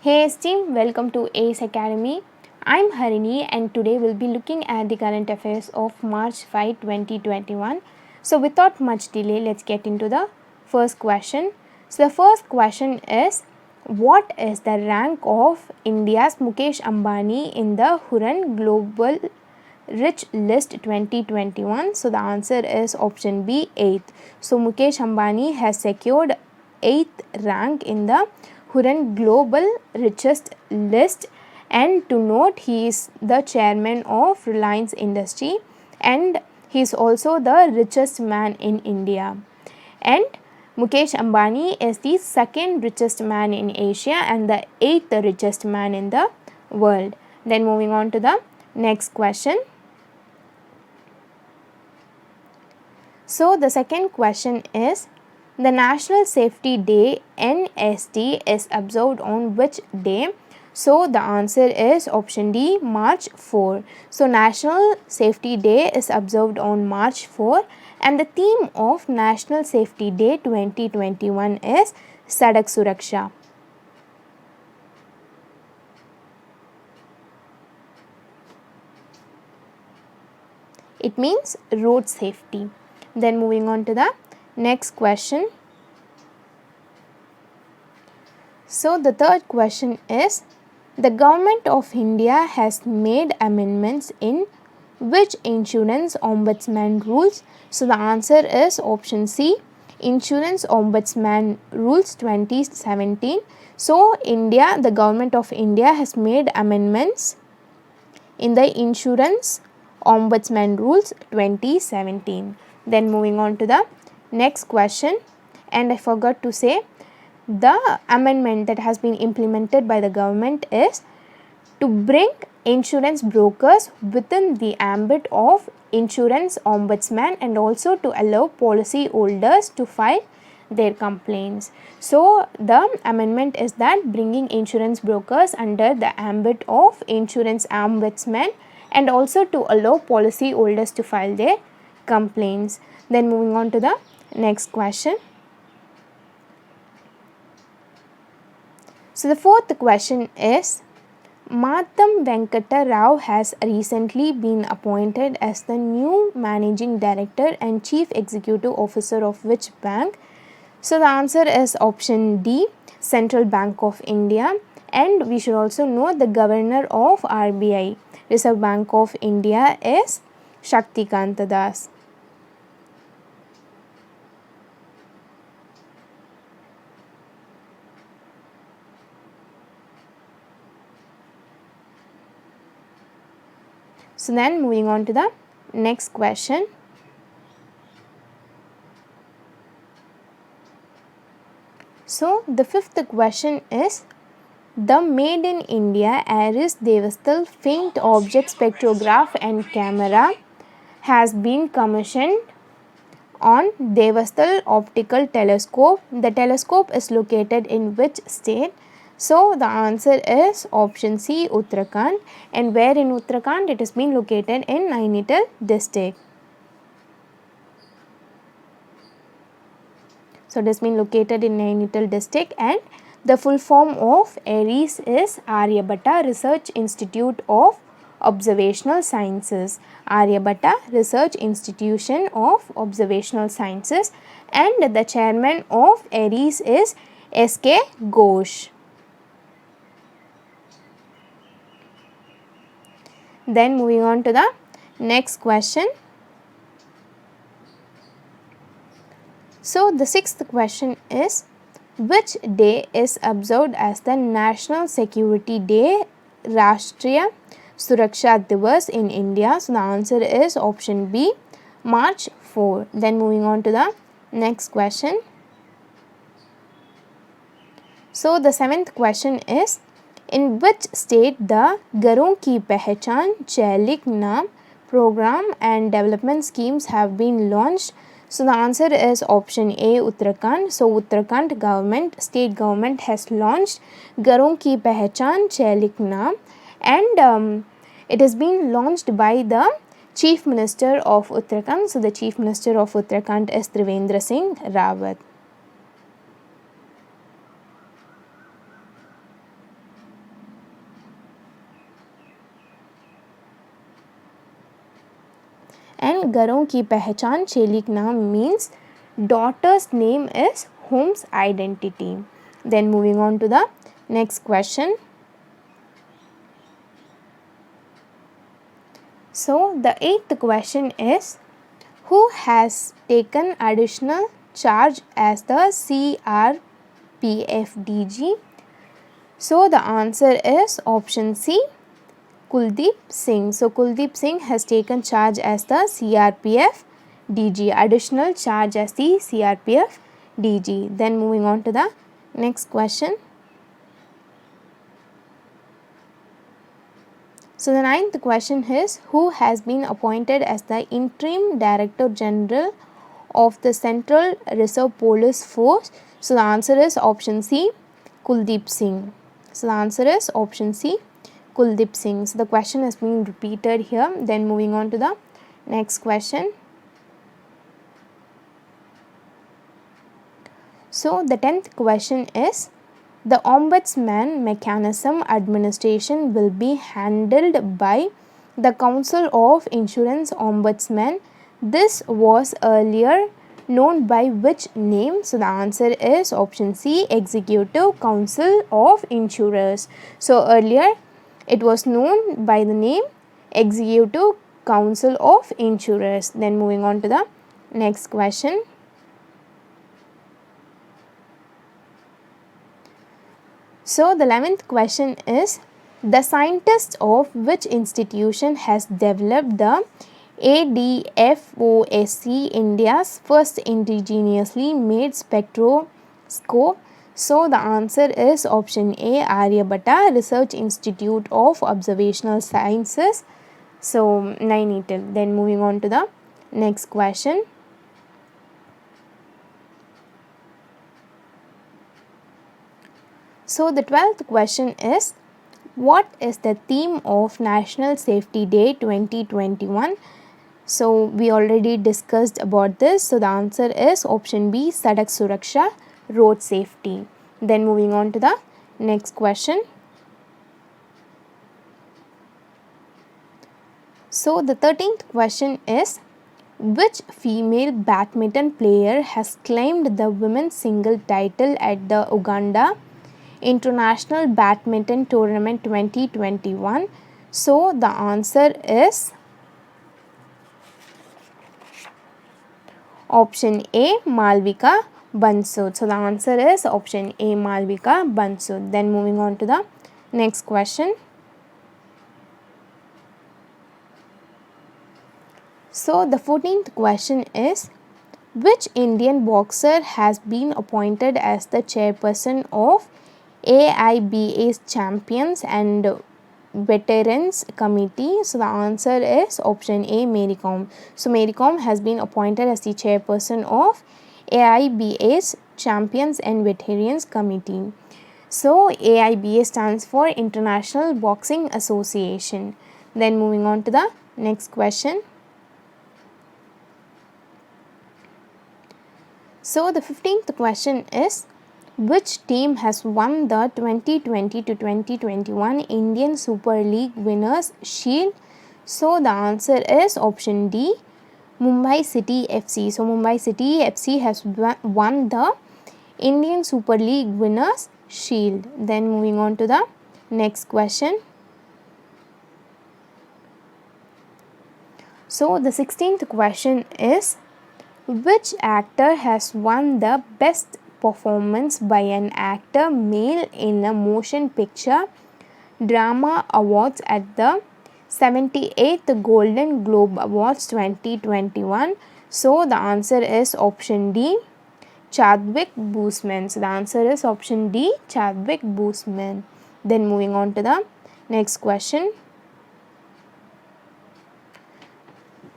Hey esteemed, welcome to ACE Academy. I'm Harini and today we'll be looking at the current affairs of March 5, 2021. So without much delay, let's get into the first question. So the first question is, what is the rank of India's Mukesh Ambani in the Hurun Global Rich List 2021? So the answer is option B, 8th. So Mukesh Ambani has secured 8th rank in the Hurun Global Richest List, and to note, he is the chairman of Reliance Industry and he is also the richest man in India. And Mukesh Ambani is the second richest man in Asia and the 8th richest man in the world. Then moving on to the next question. So the second question is, the National Safety Day NSD is observed on which day? So the answer is option D, March 4. So National Safety Day is observed on March 4 and the theme of National Safety Day 2021 is Sadak Suraksha. It means road safety. Then moving on to the next question. So the third question is, the Government of India has made amendments in which insurance ombudsman rules? So the answer is option C, Insurance Ombudsman Rules 2017. So the Government of India has made amendments in the Insurance Ombudsman Rules 2017. Then moving on to the next question, and I forgot to say, the amendment that has been implemented by the government is to bring insurance brokers within the ambit of insurance ombudsman and also to allow policy holders to file their complaints. So the amendment is that bringing insurance brokers under the ambit of insurance ombudsman and also to allow policy holders to file their complaints. Then moving on to the next question. So the fourth question is, Matham Venkata Rao has recently been appointed as the new managing director and chief executive officer of which bank? So the answer is option D, Central Bank of India, and we should also know the governor of RBI, Reserve Bank of India, is Shaktikanta Das. So then moving on to the next question. So the fifth question is, the Made in India Aris Devastal Faint Object Spectrograph and Camera has been commissioned on Devastal Optical Telescope. The telescope is located in which state? So the answer is option C, Uttarakhand. And where in Uttarakhand? It has been located in Nainital district. So it has been located in Nainital district, and the full form of ARIES is Aryabhatta Research Institute of Observational Sciences. Aryabhatta Research Institution of Observational Sciences, and the chairman of ARIES is S.K. Ghosh. Then moving on to the next question. So the sixth question is, which day is observed as the National Security Day, Rashtriya Suraksha Divas in India? So the answer is option B, March 4. Then moving on to the next question. So the seventh question is, in which state the Garon Ki Pehchan Chailik Naam program and development schemes have been launched? So the answer is option A, Uttarakhand. So Uttarakhand government, state government has launched Garon Ki Pehchan Chailik Naam, and it has been launched by the Chief Minister of Uttarakhand. So the Chief Minister of Uttarakhand is Trivendra Singh Rawat. and Garon ki pehchan chelik naam means daughter's name is home's identity. Then moving on to the next question. So the 8th question is, who has taken additional charge as the CRPF-DG? So the answer is option C, Kuldeep Singh. So Kuldeep Singh has taken charge as the CRPF DG, additional charge as the CRPF DG. Then moving on to the next question. So the 9th question is, who has been appointed as the interim Director General of the Central Reserve Police Force? So the answer is option C, Kuldeep Singh. So the answer is option C, Kuldeep Singh. So the question has been repeated here. Then moving on to the next question. So the 10th question is, the Ombudsman mechanism administration will be handled by the Council of Insurance Ombudsman. This was earlier known by which name? So the answer is option C, Executive Council of Insurers. So earlier it was known by the name Executive Council of Insurers. Then moving on to the next question. So the 11th question is, the scientist of which institution has developed the ADFOSC, India's first indigenously made spectroscope? So the answer is option A, Aryabhatta Research Institute of Observational Sciences. So Nainital. Then moving on to the next question. So the 12th question is, what is the theme of National Safety Day 2021? So we already discussed about this. So the answer is option B, Sadak Suraksha, road safety. Then moving on to the next question. So the 13th question is, which female badminton player has claimed the women's single title at the Uganda International Badminton Tournament 2021? So the answer is option A, Malvika Bansud. So the answer is option A, Malvika Bansud. Then moving on to the next question. So the 14th question is, which Indian boxer has been appointed as the chairperson of AIBA's Champions and Veterans Committee? So the answer is option A, Mary Kom. So Mary Kom has been appointed as the chairperson of AIBA's Champions and Veterans Committee. So AIBA stands for International Boxing Association. Then moving on to the next question. So the 15th question is, which team has won the 2020 to 2021 Indian Super League Winners' Shield? So the answer is option D, Mumbai City FC. So Mumbai City FC has won the Indian Super League Winners' Shield. Then moving on to the next question. So the 16th question is, which actor has won the best performance by an actor male in a motion picture drama awards at the 78th Golden Globe Awards 2021? So the answer is option D, Chadwick Boseman. So the answer is option D, Chadwick Boseman. Then moving on to the next question.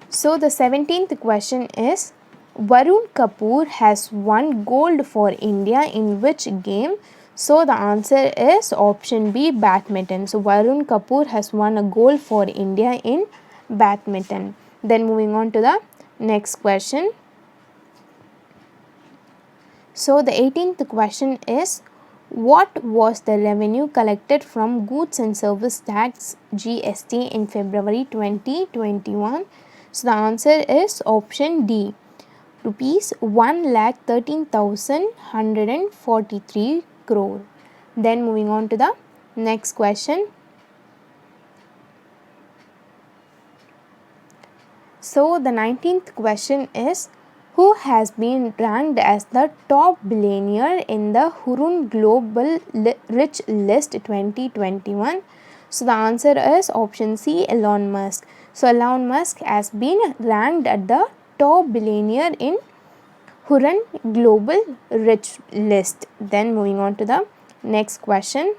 So the 17th question is, Varun Kapoor has won gold for India in which game? So the answer is option B, badminton. So Varun Kapoor has won a gold for India in badminton. Then moving on to the next question. So the 18th question is, what was the revenue collected from goods and service tax GST in February 2021? So the answer is option D, rupees 1,13,143 crore. Then moving on to the next question. So the 19th question is, who has been ranked as the top billionaire in the Hurun Global Rich List 2021? So the answer is option C, Elon Musk. So Elon Musk has been ranked at the top billionaire in Hurun Global Rich List. Then moving on to the next question.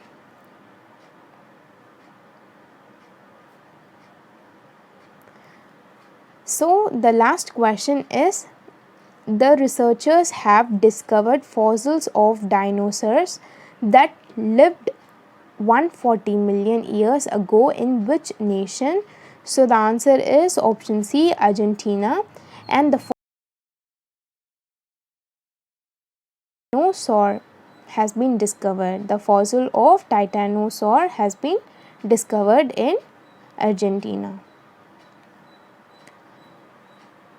So the last question is, the researchers have discovered fossils of dinosaurs that lived 140 million years ago in which nation? So the answer is option C, Argentina. And the titanosaur has been discovered. The fossil of titanosaur has been discovered in Argentina.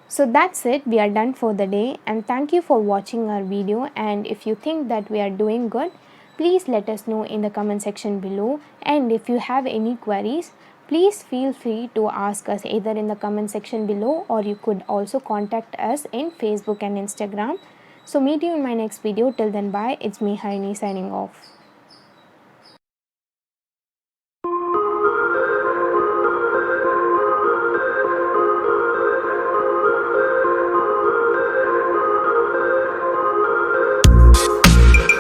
So that's it, we are done for the day, and thank you for watching our video. And if you think that we are doing good, please let us know in the comment section below. And if you have any queries, please feel free to ask us either in the comment section below, or you could also contact us in Facebook and Instagram. So meet you in my next video. Till then, bye. It's me, Harini, signing off.